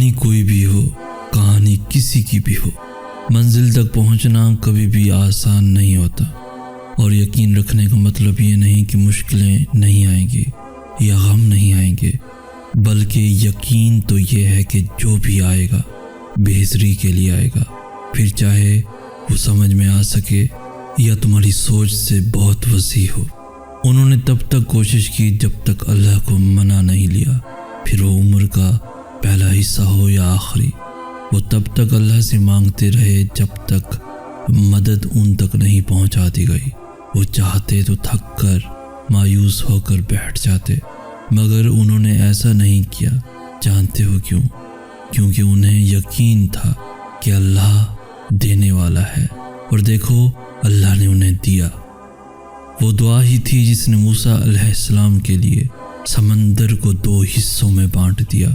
کہانی کوئی بھی ہو، کہانی کسی کی بھی ہو، منزل تک پہنچنا کبھی بھی آسان نہیں ہوتا، اور یقین رکھنے کا مطلب یہ نہیں کہ مشکلیں نہیں آئیں گی یا غم نہیں آئیں گے، بلکہ یقین تو یہ ہے کہ جو بھی آئے گا بہتری کے لیے آئے گا، پھر چاہے وہ سمجھ میں آ سکے یا تمہاری سوچ سے بہت وسیع ہو۔ انہوں نے تب تک کوشش کی جب تک اللہ کو منا نہیں لیا، پھر وہ عمر کا پہلا حصہ ہو یا آخری، وہ تب تک اللہ سے مانگتے رہے جب تک مدد ان تک نہیں پہنچاتی گئی۔ وہ چاہتے تو تھک کر مایوس ہو کر بیٹھ جاتے، مگر انہوں نے ایسا نہیں کیا۔ جانتے ہو کیوں؟ کیونکہ انہیں یقین تھا کہ اللہ دینے والا ہے، اور دیکھو اللہ نے انہیں دیا۔ وہ دعا ہی تھی جس نے موسیٰ علیہ السلام کے لیے سمندر کو 2 حصوں میں بانٹ دیا۔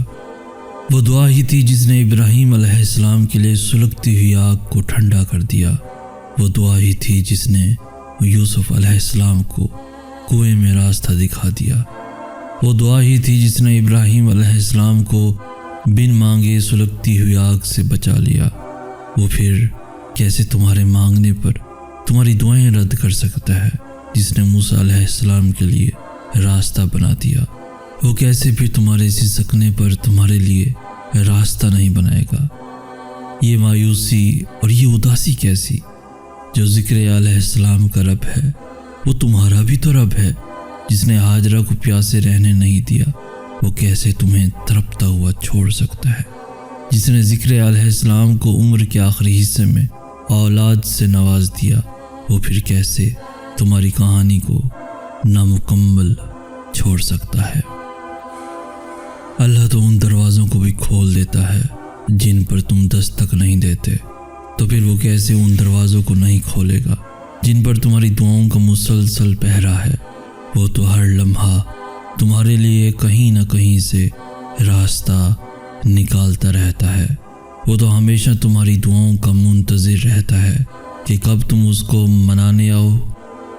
وہ دعا ہی تھی جس نے ابراہیم علیہ السلام کے لیے سلگتی ہوئی آگ کو ٹھنڈا کر دیا۔ وہ دعا ہی تھی جس نے یوسف علیہ السلام کو کنویں میں راستہ دکھا دیا۔ وہ دعا ہی تھی جس نے ابراہیم علیہ السلام کو بن مانگے سلگتی ہوئی آگ سے بچا لیا۔ وہ پھر کیسے تمہارے مانگنے پر تمہاری دعائیں رد کر سکتا ہے جس نے موسیٰ علیہ السلام کے لیے راستہ بنا دیا؟ وہ کیسے پھر تمہارے سسکنے پر تمہارے لیے راستہ نہیں بنائے گا؟ یہ مایوسی اور یہ اداسی کیسی؟ جو ذکر علیہ السلام کا رب ہے وہ تمہارا بھی تو رب ہے، جس نے ہاجرہ کو پیاسے رہنے نہیں دیا، وہ کیسے تمہیں تڑپتا ہوا چھوڑ سکتا ہے؟ جس نے ذکر علیہ السلام کو عمر کے آخری حصے میں اولاد سے نواز دیا، وہ پھر کیسے تمہاری کہانی کو نامکمل چھوڑ سکتا ہے؟ اللہ تو ان دروازوں کو بھی کھول دیتا ہے جن پر تم دستک نہیں دیتے، تو پھر وہ کیسے ان دروازوں کو نہیں کھولے گا جن پر تمہاری دعاؤں کا مسلسل پہرا ہے؟ وہ تو ہر لمحہ تمہارے لیے کہیں نہ کہیں سے راستہ نکالتا رہتا ہے۔ وہ تو ہمیشہ تمہاری دعاؤں کا منتظر رہتا ہے کہ کب تم اس کو منانے آؤ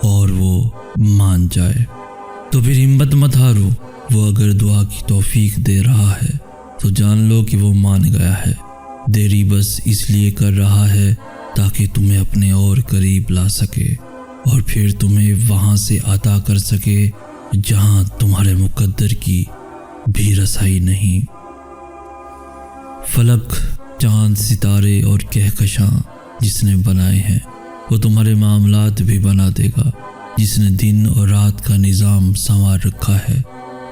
اور وہ مان جائے۔ تو پھر ہمت مت ہارو، وہ اگر دعا کی توفیق دے رہا ہے تو جان لو کہ وہ مان گیا ہے۔ دیری بس اس لیے کر رہا ہے تاکہ تمہیں اپنے اور قریب لا سکے، اور پھر تمہیں وہاں سے عطا کر سکے جہاں تمہارے مقدر کی بھی رسائی نہیں۔ فلک، چاند، ستارے اور کہکشاں جس نے بنائے ہیں وہ تمہارے معاملات بھی بنا دے گا۔ جس نے دن اور رات کا نظام سنوار رکھا ہے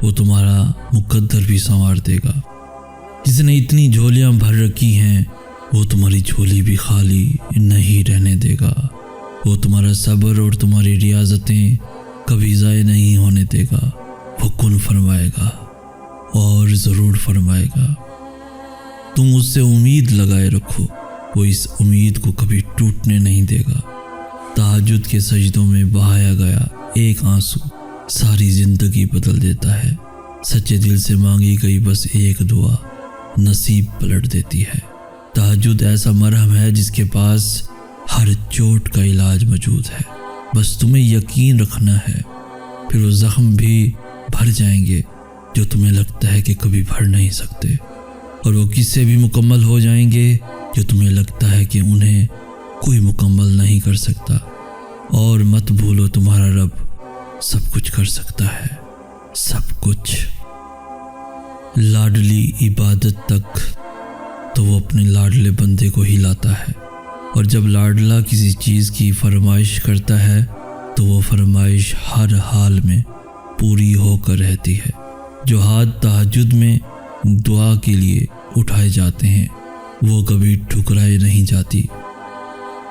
وہ تمہارا مقدر بھی سنوار دے گا۔ جس نے اتنی جھولیاں بھر رکھی ہیں وہ تمہاری جھولی بھی خالی نہیں رہنے دے گا۔ وہ تمہارا صبر اور تمہاری ریاضتیں کبھی ضائع نہیں ہونے دے گا۔ وہ کن فرمائے گا اور ضرور فرمائے گا۔ تم اس سے امید لگائے رکھو، وہ اس امید کو کبھی ٹوٹنے نہیں دے گا۔ تہجد کے سجدوں میں بہایا گیا ایک آنسو ساری زندگی بدل دیتا ہے۔ سچے دل سے مانگی گئی بس ایک دعا نصیب پلٹ دیتی ہے۔ تہجد ایسا مرہم ہے جس کے پاس ہر چوٹ کا علاج موجود ہے، بس تمہیں یقین رکھنا ہے، پھر وہ زخم بھی بھر جائیں گے جو تمہیں لگتا ہے کہ کبھی بھر نہیں سکتے، اور وہ قصے بھی مکمل ہو جائیں گے جو تمہیں لگتا ہے کہ انہیں کوئی مکمل نہیں کر سکتا۔ اور مت بھولو تمہارا رب سب کچھ کر سکتا ہے، سب کچھ۔ لاڈلی عبادت تک تو وہ اپنے لاڈلے بندے کو ہی لاتا ہے، اور جب لاڈلا کسی چیز کی فرمائش کرتا ہے تو وہ فرمائش ہر حال میں پوری ہو کر رہتی ہے۔ جو ہاتھ تہجد میں دعا کے لیے اٹھائے جاتے ہیں وہ کبھی ٹھکرائے نہیں جاتی۔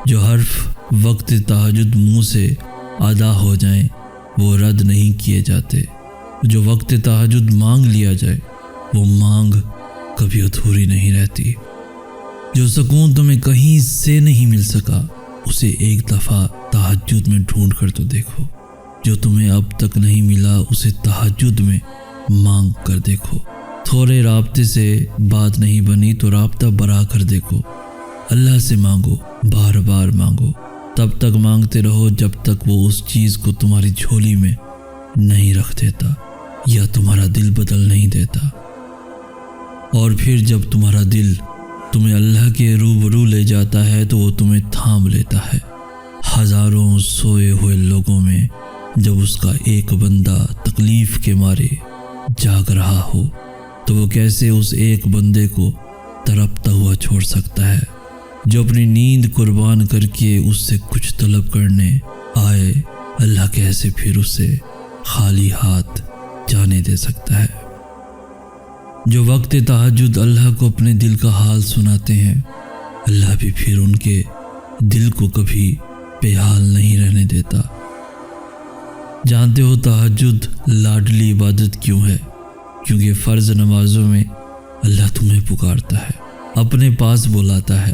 جو حرف وقت تہجد منہ سے ادا ہو جائیں وہ رد نہیں کیے جاتے۔ جو وقت تہجد مانگ لیا جائے وہ مانگ کبھی ادھوری نہیں رہتی۔ جو سکون تمہیں کہیں سے نہیں مل سکا اسے ایک دفعہ تہجد میں ڈھونڈ کر تو دیکھو۔ جو تمہیں اب تک نہیں ملا اسے تہجد میں مانگ کر دیکھو۔ تھوڑے رابطے سے بات نہیں بنی تو رابطہ بڑھا کر دیکھو۔ اللہ سے مانگو، بار بار مانگو، تب تک مانگتے رہو جب تک وہ اس چیز کو تمہاری جھولی میں نہیں رکھ دیتا یا تمہارا دل بدل نہیں دیتا۔ اور پھر جب تمہارا دل تمہیں اللہ کے روبرو لے جاتا ہے تو وہ تمہیں تھام لیتا ہے۔ ہزاروں سوئے ہوئے لوگوں میں جب اس کا ایک بندہ تکلیف کے مارے جاگ رہا ہو تو وہ کیسے اس ایک بندے کو تڑپتا ہوا چھوڑ سکتا ہے جو اپنی نیند قربان کر کے اس سے کچھ طلب کرنے آئے؟ اللہ کیسے پھر اسے خالی ہاتھ جانے دے سکتا ہے؟ جو وقت تہجد اللہ کو اپنے دل کا حال سناتے ہیں، اللہ بھی پھر ان کے دل کو کبھی بے حال نہیں رہنے دیتا۔ جانتے ہو تہجد لاڈلی عبادت کیوں ہے؟ کیونکہ فرض نمازوں میں اللہ تمہیں پکارتا ہے، اپنے پاس بلاتا ہے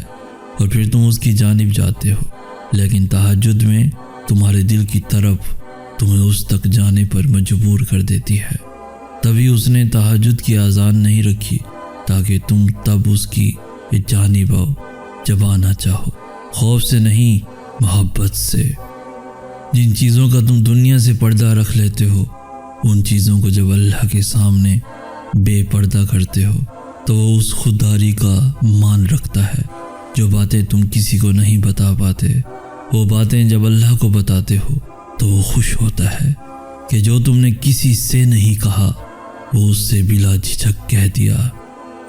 اور پھر تم اس کی جانب جاتے ہو، لیکن تہجد میں تمہارے دل کی طرف تمہیں اس تک جانے پر مجبور کر دیتی ہے۔ تبھی اس نے تہجد کی اذان نہیں رکھی تاکہ تم تب اس کی جانب آؤ جب آنا چاہو، خوف سے نہیں محبت سے۔ جن چیزوں کا تم دنیا سے پردہ رکھ لیتے ہو، ان چیزوں کو جب اللہ کے سامنے بے پردہ کرتے ہو تو وہ اس خودداری کا مان رکھتا ہے۔ جو باتیں تم کسی کو نہیں بتا پاتے، وہ باتیں جب اللہ کو بتاتے ہو تو وہ خوش ہوتا ہے کہ جو تم نے کسی سے نہیں کہا وہ اس سے بلا جھجک کہہ دیا۔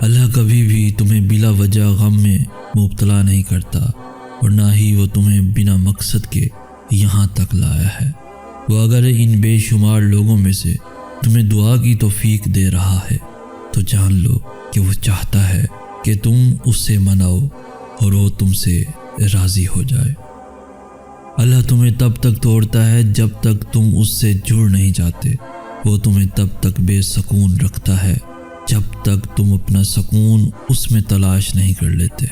اللہ کبھی بھی تمہیں بلا وجہ غم میں مبتلا نہیں کرتا اور نہ ہی وہ تمہیں بنا مقصد کے یہاں تک لایا ہے۔ وہ اگر ان بے شمار لوگوں میں سے تمہیں دعا کی توفیق دے رہا ہے تو جان لو کہ وہ چاہتا ہے کہ تم اس سے مناؤ اور وہ تم سے راضی ہو جائے۔ اللہ تمہیں تب تک توڑتا ہے جب تک تم اس سے جڑ نہیں جاتے۔ وہ تمہیں تب تک بے سکون رکھتا ہے جب تک تم اپنا سکون اس میں تلاش نہیں کر لیتے۔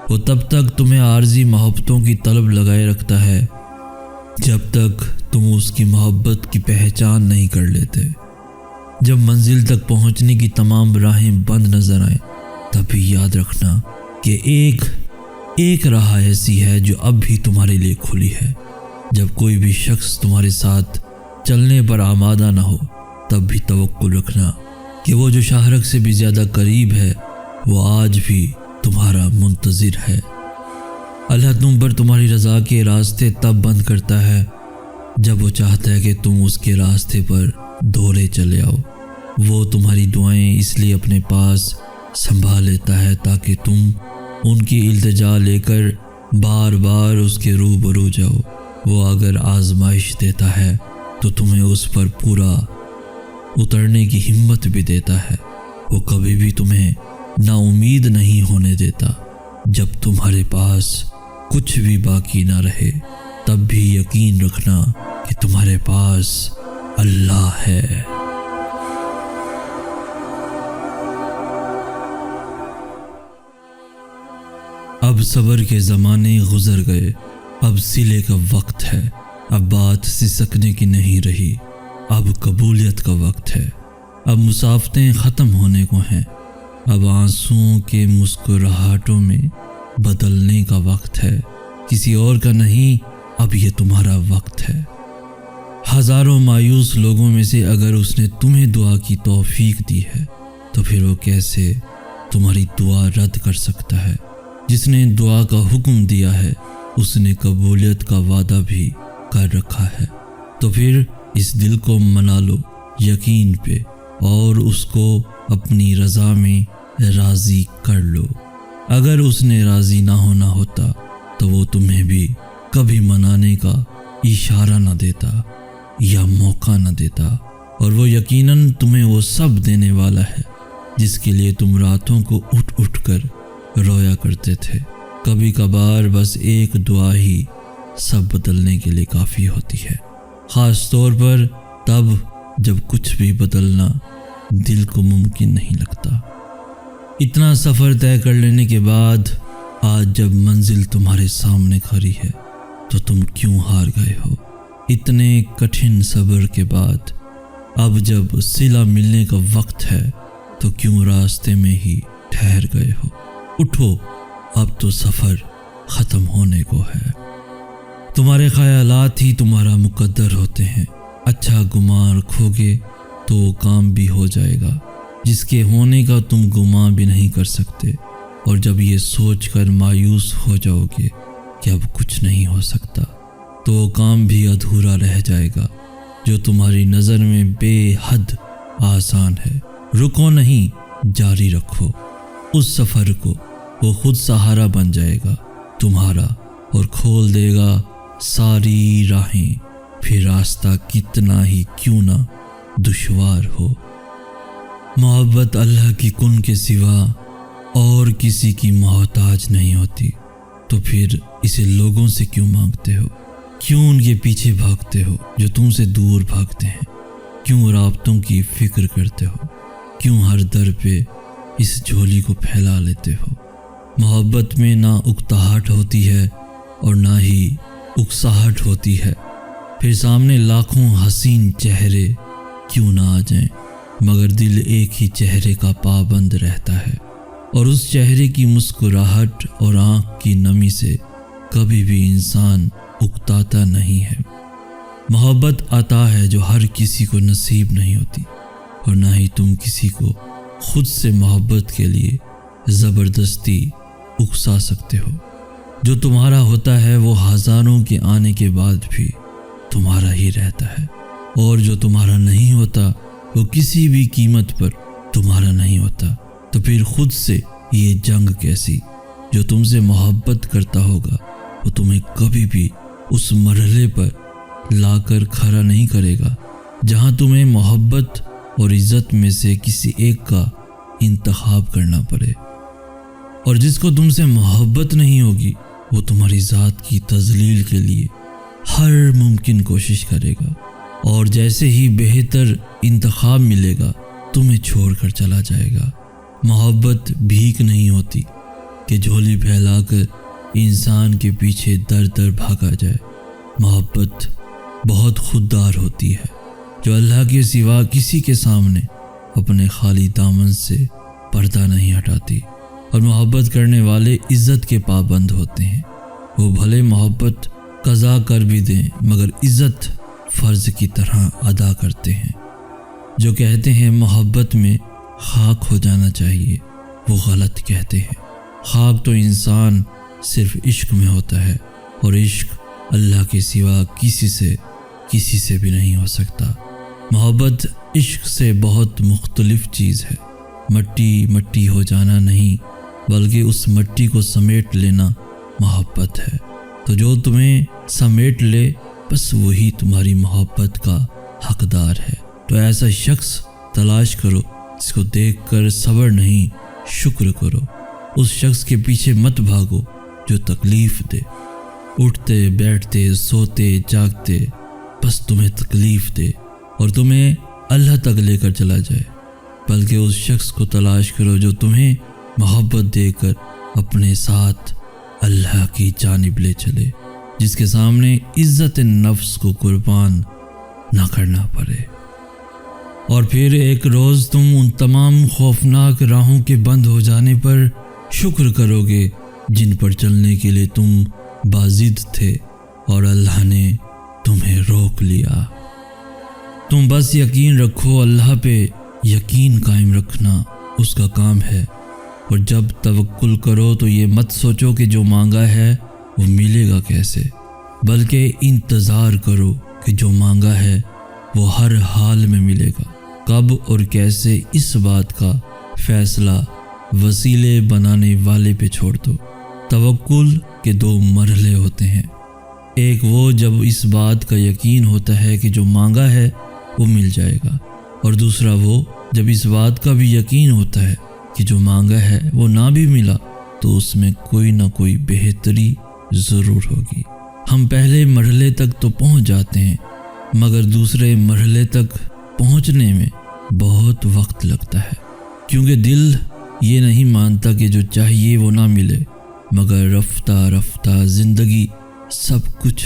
وہ تب تک تمہیں عارضی محبتوں کی طلب لگائے رکھتا ہے جب تک تم اس کی محبت کی پہچان نہیں کر لیتے۔ جب منزل تک پہنچنے کی تمام راہیں بند نظر آئیں تب بھی یاد رکھنا کہ ایک راہ ایسی ہے جو اب بھی تمہارے لیے کھلی ہے۔ جب کوئی بھی شخص تمہارے ساتھ چلنے پر آمادہ نہ ہو تب بھی توقع رکھنا کہ وہ جو شاہرگ سے بھی زیادہ قریب ہے وہ آج بھی تمہارا منتظر ہے۔ اللہ تم پر تمہاری رضا کے راستے تب بند کرتا ہے جب وہ چاہتا ہے کہ تم اس کے راستے پر دورے چلے آؤ۔ وہ تمہاری دعائیں اس لیے اپنے پاس سنبھال لیتا ہے تاکہ تم ان کی التجا لے کر بار بار اس کے روبرو جاؤ۔ وہ اگر آزمائش دیتا ہے تو تمہیں اس پر پورا اترنے کی ہمت بھی دیتا ہے۔ وہ کبھی بھی تمہیں نا امید نہیں ہونے دیتا۔ جب تمہارے پاس کچھ بھی باقی نہ رہے تب بھی یقین رکھنا کہ تمہارے پاس اللہ ہے۔ اب صبر کے زمانے گزر گئے، اب صلے کا وقت ہے، اب بات سسکنے کی نہیں رہی، اب قبولیت کا وقت ہے، اب مسافتیں ختم ہونے کو ہیں، اب آنسوؤں کے مسکراہٹوں میں بدلنے کا وقت ہے، کسی اور کا نہیں، اب یہ تمہارا وقت ہے۔ ہزاروں مایوس لوگوں میں سے اگر اس نے تمہیں دعا کی توفیق دی ہے تو پھر وہ کیسے تمہاری دعا رد کر سکتا ہے؟ جس نے دعا کا حکم دیا ہے اس نے قبولیت کا وعدہ بھی کر رکھا ہے، تو پھر اس دل کو منا لو یقین پہ اور اس کو اپنی رضا میں راضی کر لو۔ اگر اس نے راضی نہ ہونا ہوتا تو وہ تمہیں بھی کبھی منانے کا اشارہ نہ دیتا یا موقع نہ دیتا، اور وہ یقیناً تمہیں وہ سب دینے والا ہے جس کے لیے تم راتوں کو اٹھ اٹھ کر رویا کرتے تھے۔ کبھی کبھار بس ایک دعا ہی سب بدلنے کے لیے کافی ہوتی ہے، خاص طور پر تب جب کچھ بھی بدلنا دل کو ممکن نہیں لگتا۔ اتنا سفر طے کر لینے کے بعد آج جب منزل تمہارے سامنے کھڑی ہے تو تم کیوں ہار گئے ہو؟ اتنے کٹھن صبر کے بعد اب جب صلہ ملنے کا وقت ہے تو کیوں راستے میں ہی ٹھہر گئے ہو؟ اٹھو، اب تو سفر ختم ہونے کو ہے۔ تمہارے خیالات ہی تمہارا مقدر ہوتے ہیں۔ اچھا گمان رکھو گے تو وہ کام بھی ہو جائے گا، جس کے ہونے کا تم گمان بھی نہیں کر سکتے، اور جب یہ سوچ کر مایوس ہو جاؤ گے کہ اب کچھ نہیں ہو سکتا، تو وہ کام بھی ادھورا رہ جائے گا جو تمہاری نظر میں بے حد آسان ہے۔ رکو نہیں، جاری رکھو اس سفر کو، وہ خود سہارا بن جائے گا تمہارا اور کھول دے گا ساری راہیں، پھر راستہ کتنا ہی کیوں نہ دشوار ہو۔ محبت اللہ کی کن کے سوا اور کسی کی محتاج نہیں ہوتی، تو پھر اسے لوگوں سے کیوں مانگتے ہو؟ کیوں ان کے پیچھے بھاگتے ہو جو تم سے دور بھاگتے ہیں؟ کیوں رابطوں کی فکر کرتے ہو؟ کیوں ہر در پہ اس جھولی کو پھیلا لیتے ہو؟ محبت میں نہ اکتاہٹ ہوتی ہے اور نہ ہی اکساہٹ ہوتی ہے، پھر سامنے لاکھوں حسین چہرے کیوں نہ آ جائیں، مگر دل ایک ہی چہرے کا پابند رہتا ہے، اور اس چہرے کی مسکراہٹ اور آنکھ کی نمی سے کبھی بھی انسان اکتاتا نہیں ہے۔ محبت عطا ہے جو ہر کسی کو نصیب نہیں ہوتی، اور نہ ہی تم کسی کو خود سے محبت کے لیے زبردستی اکسا سکتے ہو۔ جو تمہارا ہوتا ہے وہ ہزاروں کے آنے کے بعد بھی تمہارا ہی رہتا ہے، اور جو تمہارا نہیں ہوتا وہ کسی بھی قیمت پر تمہارا نہیں ہوتا، تو پھر خود سے یہ جنگ کیسی؟ جو تم سے محبت کرتا ہوگا وہ تمہیں کبھی بھی اس مرحلے پر لا کر کھڑا نہیں کرے گا جہاں تمہیں محبت اور عزت میں سے کسی ایک کا انتخاب کرنا پڑے، اور جس کو تم سے محبت نہیں ہوگی وہ تمہاری ذات کی تذلیل کے لیے ہر ممکن کوشش کرے گا، اور جیسے ہی بہتر انتخاب ملے گا تمہیں چھوڑ کر چلا جائے گا۔ محبت بھیک نہیں ہوتی کہ جھولی پھیلا کر انسان کے پیچھے در در بھاگا جائے۔ محبت بہت خوددار ہوتی ہے جو اللہ کے سوا کسی کے سامنے اپنے خالی دامن سے پردہ نہیں ہٹاتی، اور محبت کرنے والے عزت کے پابند ہوتے ہیں۔ وہ بھلے محبت قضا کر بھی دیں مگر عزت فرض کی طرح ادا کرتے ہیں۔ جو کہتے ہیں محبت میں خاک ہو جانا چاہیے وہ غلط کہتے ہیں۔ خاک تو انسان صرف عشق میں ہوتا ہے، اور عشق اللہ کے سوا کسی سے بھی نہیں ہو سکتا۔ محبت عشق سے بہت مختلف چیز ہے۔ مٹی ہو جانا نہیں بلکہ اس مٹی کو سمیٹ لینا محبت ہے۔ تو جو تمہیں سمیٹ لے بس وہی تمہاری محبت کا حقدار ہے۔ تو ایسا شخص تلاش کرو جس کو دیکھ کر صبر نہیں شکر کرو۔ اس شخص کے پیچھے مت بھاگو جو تکلیف دے، اٹھتے بیٹھتے سوتے جاگتے بس تمہیں تکلیف دے اور تمہیں اللہ تک لے کر چلا جائے، بلکہ اس شخص کو تلاش کرو جو تمہیں محبت دے کر اپنے ساتھ اللہ کی جانب لے چلے، جس کے سامنے عزت نفس کو قربان نہ کرنا پڑے۔ اور پھر ایک روز تم ان تمام خوفناک راہوں کے بند ہو جانے پر شکر کرو گے جن پر چلنے کے لیے تم باضد تھے اور اللہ نے تمہیں روک لیا۔ تم بس یقین رکھو، اللہ پہ یقین قائم رکھنا اس کا کام ہے، اور جب توکل کرو تو یہ مت سوچو کہ جو مانگا ہے وہ ملے گا کیسے، بلکہ انتظار کرو کہ جو مانگا ہے وہ ہر حال میں ملے گا۔ کب اور کیسے اس بات کا فیصلہ وسیلے بنانے والے پہ چھوڑ دو۔ توکل کے دو مرحلے ہوتے ہیں، ایک وہ جب اس بات کا یقین ہوتا ہے کہ جو مانگا ہے وہ مل جائے گا، اور دوسرا وہ جب اس بات کا بھی یقین ہوتا ہے کہ جو مانگا ہے وہ نہ بھی ملا تو اس میں کوئی نہ کوئی بہتری ضرور ہوگی۔ ہم پہلے مرحلے تک تو پہنچ جاتے ہیں مگر دوسرے مرحلے تک پہنچنے میں بہت وقت لگتا ہے، کیونکہ دل یہ نہیں مانتا کہ جو چاہیے وہ نہ ملے، مگر رفتہ رفتہ زندگی سب کچھ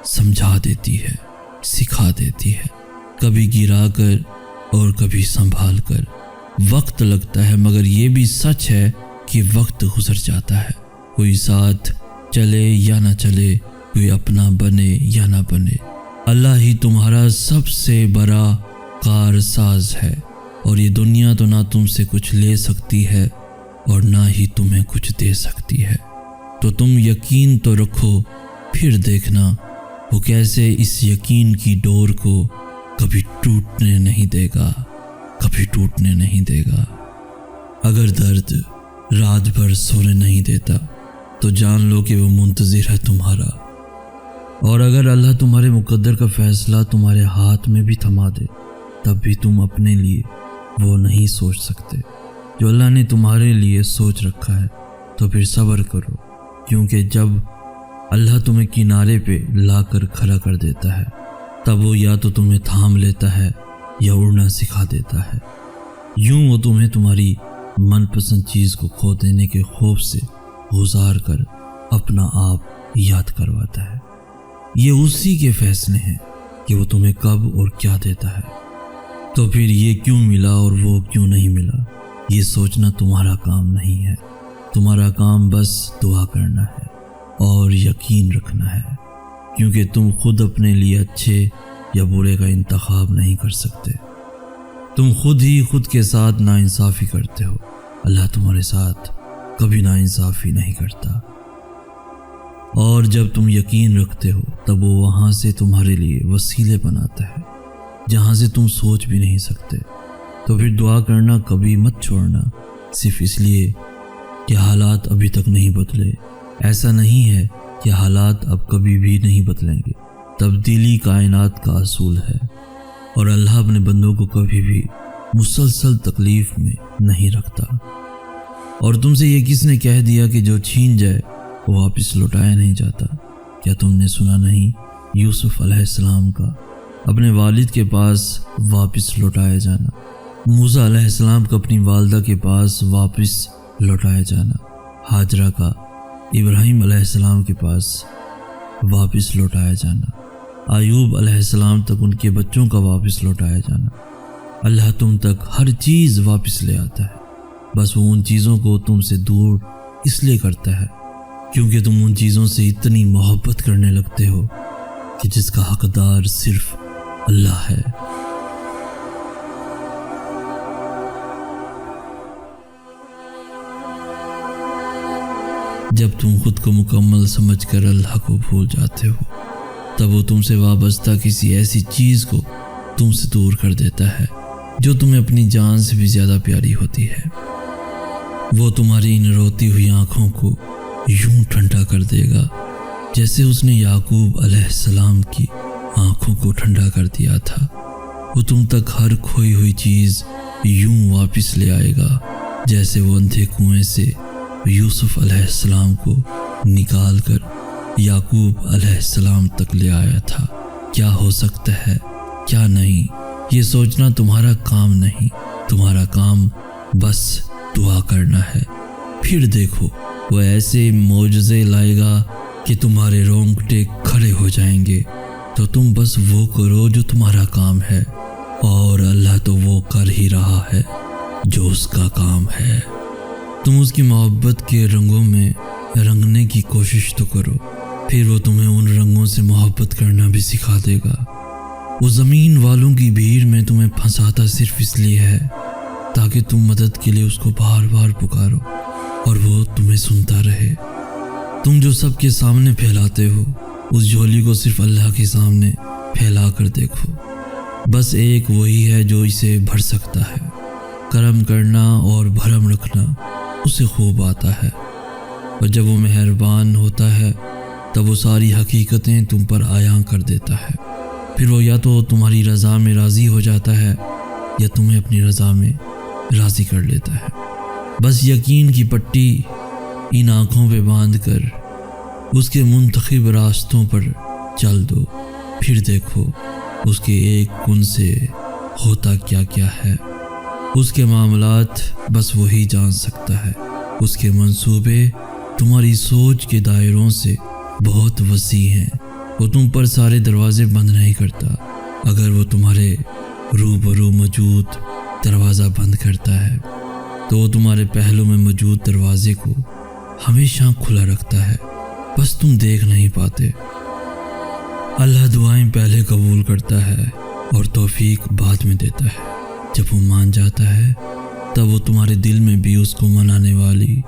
سمجھا دیتی ہے، سکھا دیتی ہے، کبھی گرا کر اور کبھی سنبھال کر۔ وقت لگتا ہے مگر یہ بھی سچ ہے کہ وقت گزر جاتا ہے، کوئی ساتھ چلے یا نہ چلے، کوئی اپنا بنے یا نہ بنے، اللہ ہی تمہارا سب سے بڑا کارساز ہے۔ اور یہ دنیا تو نہ تم سے کچھ لے سکتی ہے اور نہ ہی تمہیں کچھ دے سکتی ہے، تو تم یقین تو رکھو، پھر دیکھنا وہ کیسے اس یقین کی ڈور کو کبھی ٹوٹنے نہیں دے گا، کبھی ٹوٹنے نہیں دے گا۔ اگر درد رات بھر سونے نہیں دیتا تو جان لو کہ وہ منتظر ہے تمہارا، اور اگر اللہ تمہارے مقدر کا فیصلہ تمہارے ہاتھ میں بھی تھما دے تب بھی تم اپنے لیے وہ نہیں سوچ سکتے جو اللہ نے تمہارے لیے سوچ رکھا ہے۔ تو پھر صبر کرو، کیونکہ جب اللہ تمہیں کنارے پہ لا کر کھڑا کر دیتا ہے تب وہ یا تو تمہیں تھام لیتا ہے یا اڑنا سکھا دیتا ہے۔ یوں وہ تمہیں تمہاری من پسند چیز کو کھو دینے کے خوف سے گزار کر اپنا آپ یاد کرواتا ہے۔ یہ اسی کے فیصلے ہیں کہ وہ تمہیں کب اور کیا دیتا ہے۔ تو پھر یہ کیوں ملا اور وہ کیوں نہیں ملا، یہ سوچنا تمہارا کام نہیں ہے۔ تمہارا کام بس دعا کرنا ہے اور یقین رکھنا ہے، کیونکہ تم خود اپنے لیے اچھے یا برے کا انتخاب نہیں کر سکتے۔ تم خود ہی خود کے ساتھ ناانصافی کرتے ہو، اللہ تمہارے ساتھ کبھی ناانصافی نہیں کرتا۔ اور جب تم یقین رکھتے ہو تب وہ وہاں سے تمہارے لیے وسیلے بناتا ہے جہاں سے تم سوچ بھی نہیں سکتے۔ تو پھر دعا کرنا کبھی مت چھوڑنا، صرف اس لیے کہ حالات ابھی تک نہیں بدلے۔ ایسا نہیں ہے کہ حالات اب کبھی بھی نہیں بدلیں گے، تبدیلی کائنات کا اصول ہے، اور اللہ اپنے بندوں کو کبھی بھی مسلسل تکلیف میں نہیں رکھتا۔ اور تم سے یہ کس نے کہہ دیا کہ جو چھین جائے وہ واپس لوٹایا نہیں جاتا؟ کیا تم نے سنا نہیں یوسف علیہ السلام کا اپنے والد کے پاس واپس لوٹایا جانا، موسیٰ علیہ السلام کا اپنی والدہ کے پاس واپس لوٹایا جانا، ہاجرہ کا ابراہیم علیہ السلام کے پاس واپس لوٹایا جانا، ایوب علیہ السلام تک ان کے بچوں کا واپس لوٹایا جانا۔ اللہ تم تک ہر چیز واپس لے آتا ہے، بس وہ ان چیزوں کو تم سے دور اس لیے کرتا ہے کیونکہ تم ان چیزوں سے اتنی محبت کرنے لگتے ہو کہ جس کا حقدار صرف اللہ ہے۔ جب تم خود کو مکمل سمجھ کر اللہ کو بھول جاتے ہو تب وہ تم سے وابستہ کسی ایسی چیز کو تم سے دور کر دیتا ہے جو تمہیں اپنی جان سے بھی زیادہ پیاری ہوتی ہے۔ وہ تمہاری ان روتی ہوئی آنکھوں کو یوں ٹھنڈا کر دے گا جیسے اس نے یعقوب علیہ السلام کی آنکھوں کو ٹھنڈا کر دیا تھا۔ وہ تم تک ہر کھوئی ہوئی چیز یوں واپس لے آئے گا جیسے وہ اندھے کنویں سے یوسف علیہ السلام کو نکال کر یعقوب علیہ السلام تک لے آیا تھا۔ کیا ہو سکتا ہے کیا نہیں، یہ سوچنا تمہارا کام نہیں، تمہارا کام بس دعا کرنا ہے۔ پھر دیکھو وہ ایسے معجزے لائے گا کہ تمہارے رونگٹے کھڑے ہو جائیں گے۔ تو تم بس وہ کرو جو تمہارا کام ہے، اور اللہ تو وہ کر ہی رہا ہے جو اس کا کام ہے۔ تم اس کی محبت کے رنگوں میں رنگنے کی کوشش تو کرو، پھر وہ تمہیں ان رنگوں سے محبت کرنا بھی سکھا دے گا۔ وہ زمین والوں کی بھیڑ میں تمہیں پھنساتا صرف اس لیے ہے تاکہ تم مدد کے لیے اس کو بار بار پکارو اور وہ تمہیں سنتا رہے۔ تم جو سب کے سامنے پھیلاتے ہو اس جھولی کو صرف اللہ کے سامنے پھیلا کر دیکھو، بس ایک وہی ہے جو اسے بھر سکتا ہے۔ کرم کرنا اور بھرم رکھنا اسے خوب آتا ہے، اور جب وہ مہربان ہوتا ہے تب وہ ساری حقیقتیں تم پر عیاں کر دیتا ہے۔ پھر وہ یا تو تمہاری رضا میں راضی ہو جاتا ہے یا تمہیں اپنی رضا میں راضی کر لیتا ہے۔ بس یقین کی پٹی ان آنکھوں پہ باندھ کر اس کے منتخب راستوں پر چل دو، پھر دیکھو اس کے ایک کن سے ہوتا کیا کیا ہے۔ اس کے معاملات بس وہی جان سکتا ہے۔ اس کے منصوبے تمہاری سوچ کے دائروں سے بہت وسیع ہیں۔ وہ تم پر سارے دروازے بند نہیں کرتا۔ اگر وہ تمہارے روبرو موجود دروازہ بند کرتا ہے تو وہ تمہارے پہلو میں موجود دروازے کو ہمیشہ کھلا رکھتا ہے، بس تم دیکھ نہیں پاتے۔ اللہ دعائیں پہلے قبول کرتا ہے اور توفیق بعد میں دیتا ہے۔ جب وہ مان جاتا ہے تب وہ تمہارے دل میں بھی اس کو منانے والی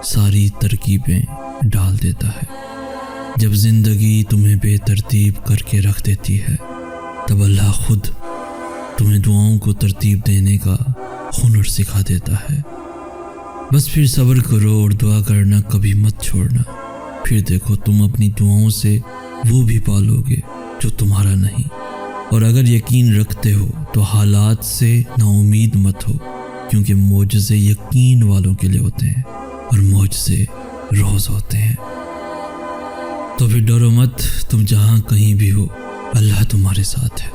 ساری ترکیبیں ڈال دیتا ہے۔ جب زندگی تمہیں بے ترتیب کر کے رکھ دیتی ہے تب اللہ خود تمہیں دعاؤں کو ترتیب دینے کا ہنر سکھا دیتا ہے۔ بس پھر صبر کرو اور دعا کرنا کبھی مت چھوڑنا، پھر دیکھو تم اپنی دعاؤں سے وہ بھی پالو گے جو تمہارا نہیں۔ اور اگر یقین رکھتے ہو تو حالات سے نا امید مت ہو، کیونکہ معجزے یقین والوں کے لیے ہوتے ہیں اور معجزے روز ہوتے ہیں۔ تو پھر ڈرو مت، تم جہاں کہیں بھی ہو اللہ تمہارے ساتھ ہے،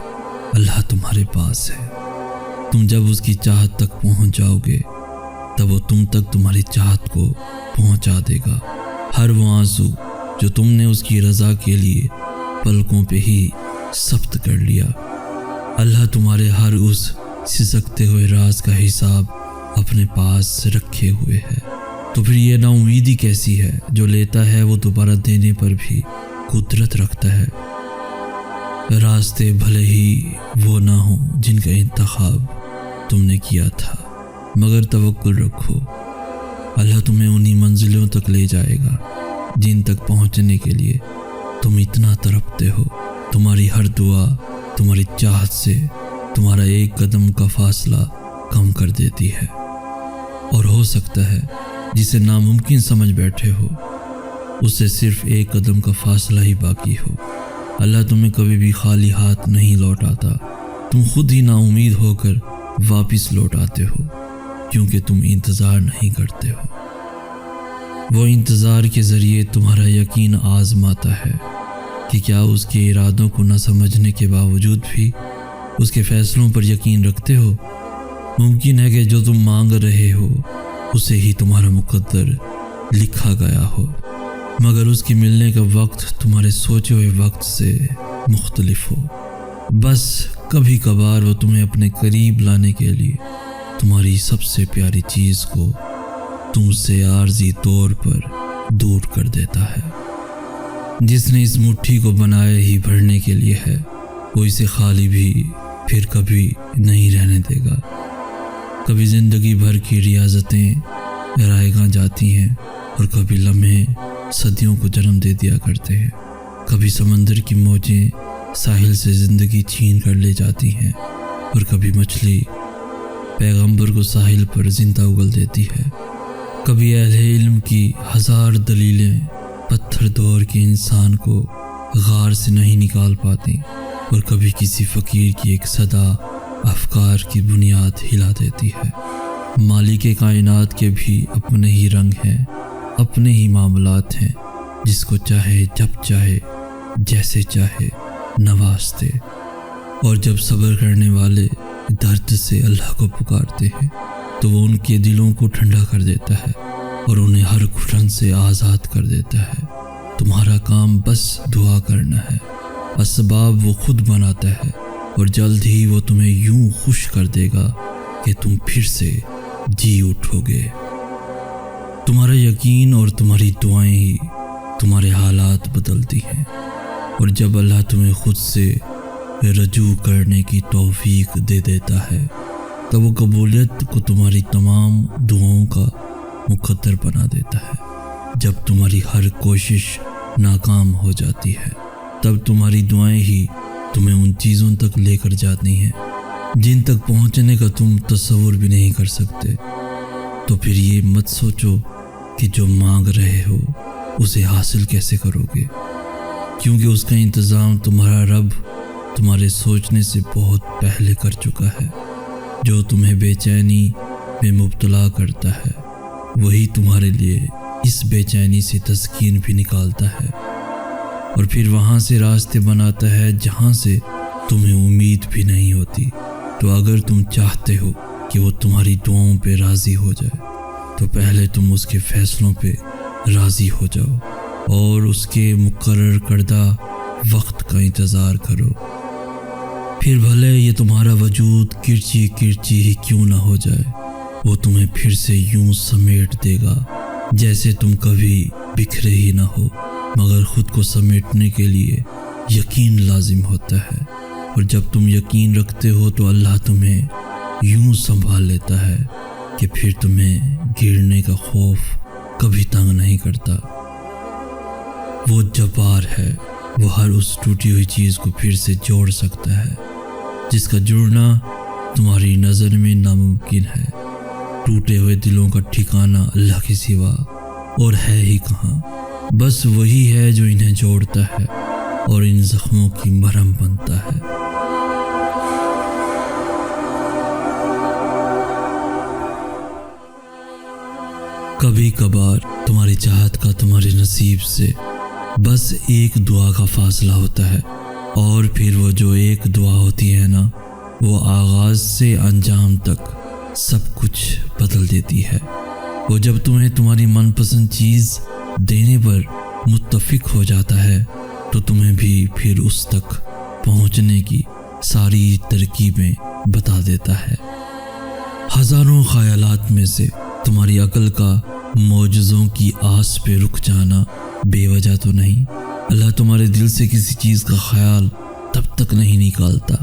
اللہ تمہارے پاس ہے۔ تم جب اس کی چاہت تک پہنچ جاؤ گے تب وہ تم تک تمہاری چاہت کو پہنچا دے گا۔ ہر وہ آنسو جو تم نے اس کی رضا کے لیے پلکوں پہ ہی ثبت کر لیا، اللہ تمہارے ہر اس سسکتے ہوئے راز کا حساب اپنے پاس رکھے ہوئے ہے۔ تو پھر یہ نا امیدی کیسی ہے؟ جو لیتا ہے وہ دوبارہ دینے پر بھی قدرت رکھتا ہے۔ راستے بھلے ہی وہ نہ ہوں جن کا انتخاب تم نے کیا تھا، مگر توکل رکھو، اللہ تمہیں انہی منزلوں تک لے جائے گا جن تک پہنچنے کے لیے تم اتنا تڑپتے ہو۔ تمہاری ہر دعا تمہاری چاہت سے تمہارا ایک قدم کا فاصلہ کم کر دیتی ہے، اور ہو سکتا ہے جسے ناممکن سمجھ بیٹھے ہو اس سے صرف ایک قدم کا فاصلہ ہی باقی ہو۔ اللہ تمہیں کبھی بھی خالی ہاتھ نہیں لوٹاتا، تم خود ہی نا امید ہو کر واپس لوٹ آتے ہو، کیونکہ تم انتظار نہیں کرتے ہو۔ وہ انتظار کے ذریعے تمہارا یقین آزماتا ہے کہ کیا اس کے ارادوں کو نہ سمجھنے کے باوجود بھی اس کے فیصلوں پر یقین رکھتے ہو۔ ممکن ہے کہ جو تم مانگ رہے ہو اسے ہی تمہارا مقدر لکھا گیا ہو، مگر اس کے ملنے کا وقت تمہارے سوچے ہوئے وقت سے مختلف ہو۔ بس کبھی کبھار وہ تمہیں اپنے قریب لانے کے لیے تمہاری سب سے پیاری چیز کو تم سے عارضی طور پر دور کر دیتا ہے۔ جس نے اس مٹھی کو بنایا ہی بھرنے کے لیے ہے، وہ اسے خالی بھی پھر کبھی نہیں رہنے دے گا۔ کبھی زندگی بھر کی ریاضتیں رائے گاں جاتی ہیں اور کبھی لمحے صدیوں کو جنم دے دیا کرتے ہیں۔ کبھی سمندر کی موجیں ساحل سے زندگی چھین کر لے جاتی ہیں اور کبھی مچھلی پیغمبر کو ساحل پر زندہ اگل دیتی ہے۔ کبھی اہل علم کی ہزار دلیلیں پتھر دور کے انسان کو غار سے نہیں نکال پاتی، اور کبھی کسی فقیر کی ایک صدا افکار کی بنیاد ہلا دیتی ہے۔ مالک کائنات کے بھی اپنے ہی رنگ ہیں، اپنے ہی معاملات ہیں، جس کو چاہے جب چاہے جیسے چاہے نوازتے۔ اور جب صبر کرنے والے درد سے اللہ کو پکارتے ہیں تو وہ ان کے دلوں کو ٹھنڈا کر دیتا ہے اور انہیں ہر گھٹن سے آزاد کر دیتا ہے۔ تمہارا کام بس دعا کرنا ہے، اسباب وہ خود بناتا ہے، اور جلد ہی وہ تمہیں یوں خوش کر دے گا کہ تم پھر سے جی اٹھو گے۔ تمہارا یقین اور تمہاری دعائیں ہی تمہارے حالات بدلتی ہیں، اور جب اللہ تمہیں خود سے رجوع کرنے کی توفیق دے دیتا ہے تو وہ قبولیت کو تمہاری تمام دعاؤں کا مقدر بنا دیتا ہے۔ جب تمہاری ہر کوشش ناکام ہو جاتی ہے تب تمہاری دعائیں ہی تمہیں ان چیزوں تک لے کر جاتی ہیں جن تک پہنچنے کا تم تصور بھی نہیں کر سکتے۔ تو پھر یہ مت سوچو کہ جو مانگ رہے ہو اسے حاصل کیسے کرو گے، کیونکہ اس کا انتظام تمہارا رب تمہارے سوچنے سے بہت پہلے کر چکا ہے۔ جو تمہیں بے چینی میں مبتلا کرتا ہے وہی تمہارے لیے اس بے چینی سے تسکین بھی نکالتا ہے، اور پھر وہاں سے راستے بناتا ہے جہاں سے تمہیں امید بھی نہیں ہوتی۔ تو اگر تم چاہتے ہو کہ وہ تمہاری دعاؤں پہ راضی ہو جائے تو پہلے تم اس کے فیصلوں پہ راضی ہو جاؤ اور اس کے مقرر کردہ وقت کا انتظار کرو۔ پھر بھلے یہ تمہارا وجود کرچی کرچی ہی کیوں نہ ہو جائے، وہ تمہیں پھر سے یوں سمیٹ دے گا جیسے تم کبھی بکھرے ہی نہ ہو، مگر خود کو سمیٹنے کے لیے یقین لازم ہوتا ہے، اور جب تم یقین رکھتے ہو تو اللہ تمہیں یوں سنبھال لیتا ہے کہ پھر تمہیں گرنے کا خوف کبھی تنگ نہیں کرتا۔ وہ جبار ہے، وہ ہر اس ٹوٹی ہوئی چیز کو پھر سے جوڑ سکتا ہے جس کا جڑنا تمہاری نظر میں ناممکن ہے۔ ٹوٹے ہوئے دلوں کا ٹھکانہ اللہ کے سوا اور ہے ہی کہاں، بس وہی ہے جو انہیں جوڑتا ہے اور ان زخموں کی مرہم بنتا ہے۔ کبھی کبھار تمہاری چاہت کا تمہارے نصیب سے بس ایک دعا کا فاصلہ ہوتا ہے، اور پھر وہ جو ایک دعا ہوتی ہے نا، وہ آغاز سے انجام تک سب کچھ بدل دیتی ہے۔ وہ جب تمہیں تمہاری من پسند چیز دینے پر متفق ہو جاتا ہے تو تمہیں بھی پھر اس تک پہنچنے کی ساری ترکیبیں بتا دیتا ہے۔ ہزاروں خیالات میں سے تمہاری عقل کا معجزوں کی آس پہ رک جانا بے وجہ تو نہیں۔ اللہ تمہارے دل سے کسی چیز کا خیال تب تک نہیں نکالتا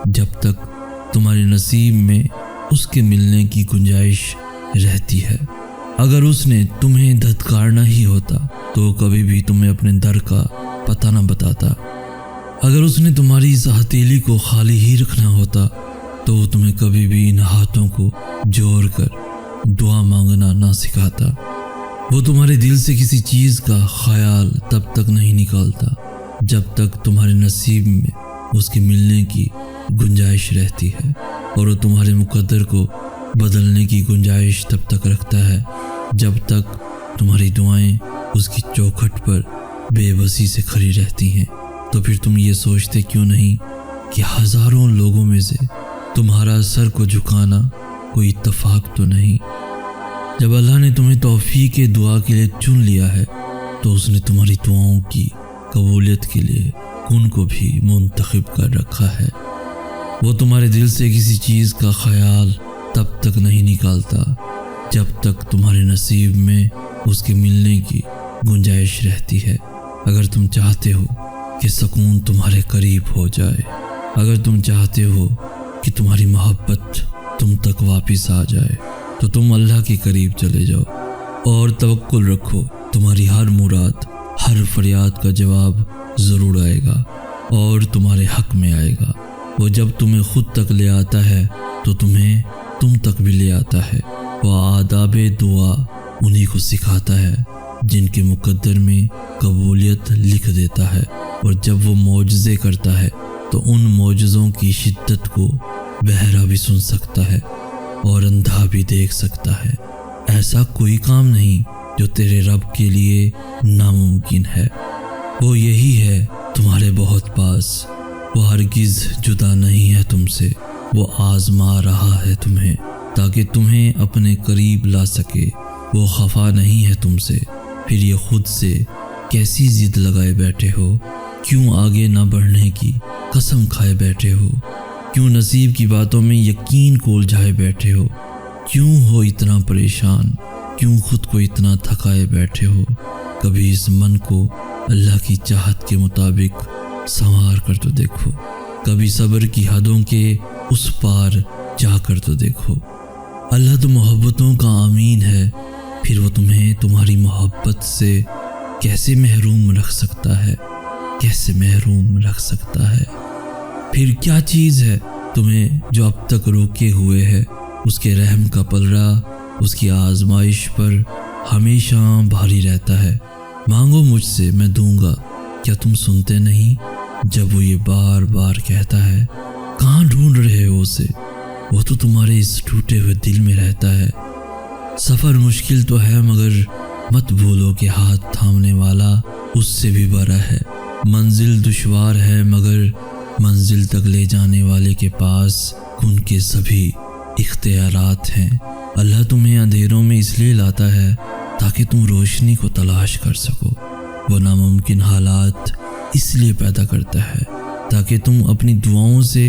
جب تک تمہارے نصیب میں اس کے ملنے کی گنجائش رہتی ہے۔ اگر اس نے تمہیں دھتکارنا ہی ہوتا تو کبھی بھی تمہیں اپنے در کا پتہ نہ بتاتا۔ اگر اس نے تمہاری اس ہتھیلی کو خالی ہی رکھنا ہوتا تو وہ تمہیں کبھی بھی ان ہاتھوں کو جوڑ کر دعا مانگنا نہ سکھاتا۔ وہ تمہارے دل سے کسی چیز کا خیال تب تک نہیں نکالتا جب تک تمہارے نصیب میں اس کے ملنے کی گنجائش رہتی ہے، اور وہ تمہارے مقدر کو بدلنے کی گنجائش تب تک رکھتا ہے جب تک تمہاری دعائیں اس کی چوکھٹ پر بے بسی سے کھڑی رہتی ہیں۔ تو پھر تم یہ سوچتے کیوں نہیں کہ ہزاروں لوگوں میں سے تمہارا سر کو جھکانا کوئی اتفاق تو نہیں؟ جب اللہ نے تمہیں توفیق دعا کے لیے چن لیا ہے تو اس نے تمہاری دعاؤں کی قبولیت کے لیے ان کو بھی منتخب کر رکھا ہے۔ وہ تمہارے دل سے کسی چیز کا خیال تب تک نہیں نکالتا جب تک تمہارے نصیب میں اس کے ملنے کی گنجائش رہتی ہے۔ اگر تم چاہتے ہو کہ سکون تمہارے قریب ہو جائے، اگر تم چاہتے ہو کہ تمہاری محبت تم تک واپس آ جائے، تو تم اللہ کے قریب چلے جاؤ اور توکل رکھو۔ تمہاری ہر مراد، ہر فریاد کا جواب ضرور آئے گا اور تمہارے حق میں آئے گا۔ وہ جب تمہیں خود تک لے آتا ہے تو تمہیں تم تک بھی لے آتا ہے۔ وہ آداب دعا انہی کو سکھاتا ہے جن کے مقدر میں قبولیت لکھ دیتا ہے، اور جب وہ معجزے کرتا ہے تو ان معجزوں کی شدت کو بہرا بھی سن سکتا ہے اور اندھا بھی دیکھ سکتا ہے۔ ایسا کوئی کام نہیں جو تیرے رب کے لیے ناممکن ہے۔ وہ یہی ہے تمہارے بہت پاس، وہ ہرگز جدا نہیں ہے تم سے، وہ آزما رہا ہے تمہیں تاکہ تمہیں اپنے قریب لا سکے۔ وہ خفا نہیں ہے تم سے، پھر یہ خود سے کیسی ضد لگائے بیٹھے ہو؟ کیوں آگے نہ بڑھنے کی قسم کھائے بیٹھے ہو؟ کیوں نصیب کی باتوں میں یقین کو الجھائے بیٹھے ہو؟ کیوں ہو اتنا پریشان؟ کیوں خود کو اتنا تھکائے بیٹھے ہو؟ کبھی اس من کو اللہ کی چاہت کے مطابق سنوار کر تو دیکھو، کبھی صبر کی حدوں کے اس پار جا کر تو دیکھو۔ اللہ تو محبتوں کا امین ہے، پھر وہ تمہیں تمہاری محبت سے کیسے محروم رکھ سکتا ہے؟ کیسے محروم رکھ سکتا ہے؟ پھر کیا چیز ہے تمہیں جو اب تک روکے ہوئے ہے؟ اس کے رحم کا پلڑا اس کی آزمائش پر ہمیشہ بھاری رہتا ہے۔ مانگو مجھ سے میں دوں گا، کیا تم سنتے نہیں؟ جب وہ یہ بار بار کہتا ہے، کہاں ڈھونڈ رہے ہو اسے؟ وہ تو تمہارے اس ٹوٹے ہوئے دل میں رہتا ہے۔ سفر مشکل تو ہے مگر مت بھولو کہ ہاتھ تھامنے والا اس سے بھی بڑا ہے۔ منزل دشوار ہے مگر منزل تک لے جانے والے کے پاس ان کے سبھی اختیارات ہیں۔ اللہ تمہیں اندھیروں میں اس لیے لاتا ہے تاکہ تم روشنی کو تلاش کر سکو۔ وہ ناممکن حالات اس لیے پیدا کرتا ہے تاکہ تم اپنی دعاؤں سے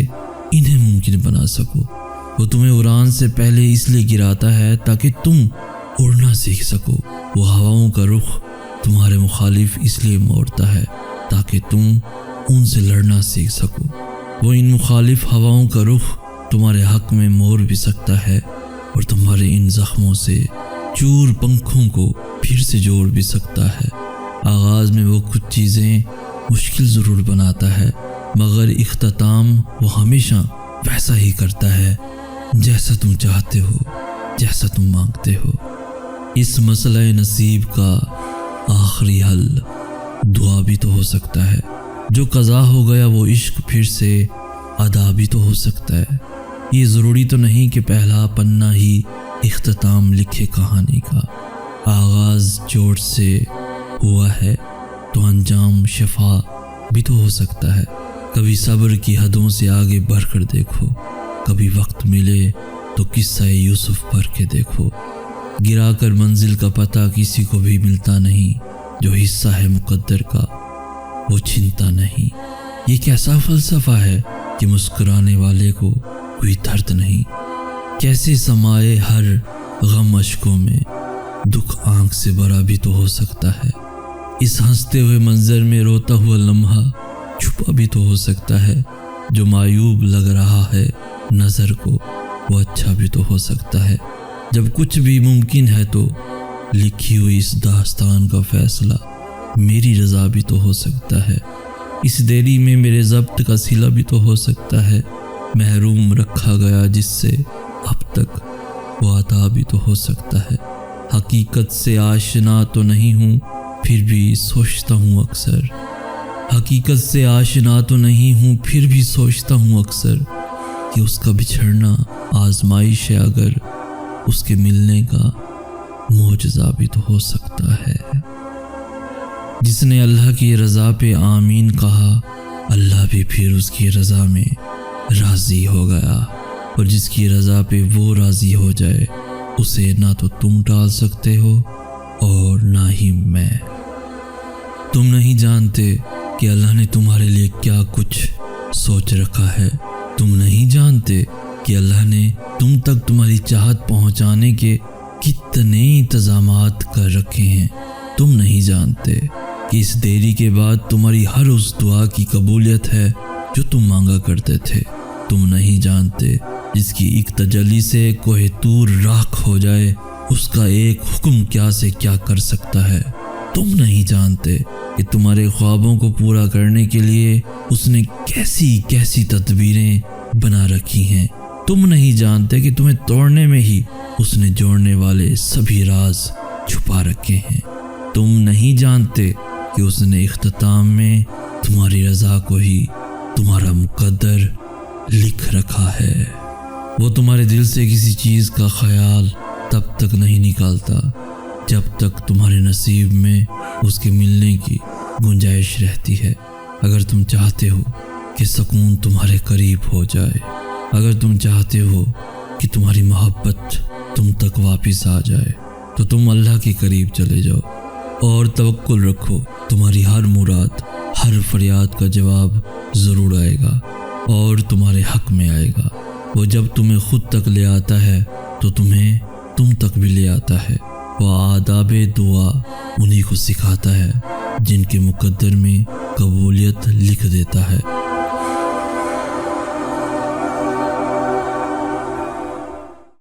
انہیں ممکن بنا سکو۔ وہ تمہیں اڑان سے پہلے اس لیے گراتا ہے تاکہ تم اڑنا سیکھ سکو۔ وہ ہواؤں کا رخ تمہارے مخالف اس لیے موڑتا ہے تاکہ تم ان سے لڑنا سیکھ سکو۔ وہ ان مخالف ہواؤں کا رخ تمہارے حق میں موڑ بھی سکتا ہے اور تمہارے ان زخموں سے چور پنکھوں کو پھر سے جوڑ بھی سکتا ہے۔ آغاز میں وہ کچھ چیزیں مشکل ضرور بناتا ہے، مگر اختتام وہ ہمیشہ ویسا ہی کرتا ہے جیسا تم چاہتے ہو، جیسا تم مانگتے ہو۔ اس مسئلہ نصیب کا آخری حل دعا بھی تو ہو سکتا ہے۔ جو قضا ہو گیا وہ عشق پھر سے ادا بھی تو ہو سکتا ہے۔ یہ ضروری تو نہیں کہ پہلا پنہ ہی اختتام لکھے کہانی کا۔ آغاز چوٹ سے ہوا ہے تو انجام شفا بھی تو ہو سکتا ہے۔ کبھی صبر کی حدوں سے آگے بڑھ کر دیکھو، کبھی وقت ملے تو قصہ یوسف پڑھ کے دیکھو۔ گرا کر منزل کا پتہ کسی کو بھی ملتا نہیں، جو حصہ ہے مقدر کا وہ چھنتا نہیں۔ یہ کیسا فلسفہ ہے کہ مسکرانے والے کو کوئی درد نہیں؟ کیسے سمائے ہر غم اشکوں میں، دکھ آنکھ سے بڑا بھی تو ہو سکتا ہے۔ اس ہنستے ہوئے منظر میں روتا ہوا لمحہ چھپا بھی تو ہو سکتا ہے۔ جو معیوب لگ رہا ہے نظر کو وہ اچھا بھی تو ہو سکتا ہے۔ جب کچھ بھی ممکن ہے تو لکھی ہوئی اس داستان کا فیصلہ میری رضا بھی تو ہو سکتا ہے۔ اس دیری میں میرے ضبط کا صلہ بھی تو ہو سکتا ہے۔ محروم رکھا گیا جس سے اب تک وہ عطا بھی تو ہو سکتا ہے۔ حقیقت سے آشنا تو نہیں ہوں پھر بھی سوچتا ہوں اکثر، حقیقت سے آشنا تو نہیں ہوں پھر بھی سوچتا ہوں اکثر کہ اس کا بچھڑنا آزمائش ہے، اگر اس کے ملنے کا معجزہ بھی تو ہو سکتا ہے۔ جس نے اللہ کی رضا پہ آمین کہا، اللہ بھی پھر اس کی رضا میں راضی ہو گیا، اور جس کی رضا پہ وہ راضی ہو جائے اسے نہ تو تم ٹال سکتے ہو اور نہ ہی میں۔ تم نہیں جانتے کہ اللہ نے تمہارے لیے کیا کچھ سوچ رکھا ہے۔ تم نہیں جانتے کہ اللہ نے تم تک تمہاری چاہت پہنچانے کے کتنے انتظامات کر رکھے ہیں۔ تم نہیں جانتے کہ اس دیری کے بعد تمہاری ہر اس دعا کی قبولیت ہے جو تم مانگا کرتے تھے۔ تم نہیں جانتے جس کی ایک تجلی سے کوہ طور راکھ ہو جائے اس کا ایک حکم کیا سے کیا کر سکتا ہے۔ تم نہیں جانتے کہ تمہارے خوابوں کو پورا کرنے کے لیے اس نے کیسی کیسی تدبیریں بنا رکھی ہیں۔ تم نہیں جانتے کہ تمہیں توڑنے میں ہی اس نے جوڑنے والے سبھی راز چھپا رکھے ہیں۔ تم نہیں جانتے کہ اس نے اختتام میں تمہاری رضا کو ہی تمہارا مقدر لکھ رکھا ہے۔ وہ تمہارے دل سے کسی چیز کا خیال تب تک نہیں نکالتا جب تک تمہارے نصیب میں اس کے ملنے کی گنجائش رہتی ہے۔ اگر تم چاہتے ہو کہ سکون تمہارے قریب ہو جائے، اگر تم چاہتے ہو کہ تمہاری محبت تم تک واپس آ جائے، تو تم اللہ کے قریب چلے جاؤ اور توکل رکھو۔ تمہاری ہر مراد، ہر فریاد کا جواب ضرور آئے گا اور تمہارے حق میں آئے گا۔ وہ جب تمہیں خود تک لے آتا ہے تو تمہیں تم تک بھی لے آتا ہے۔ وہ آداب دعا انہی کو سکھاتا ہے جن کے مقدر میں قبولیت لکھ دیتا ہے۔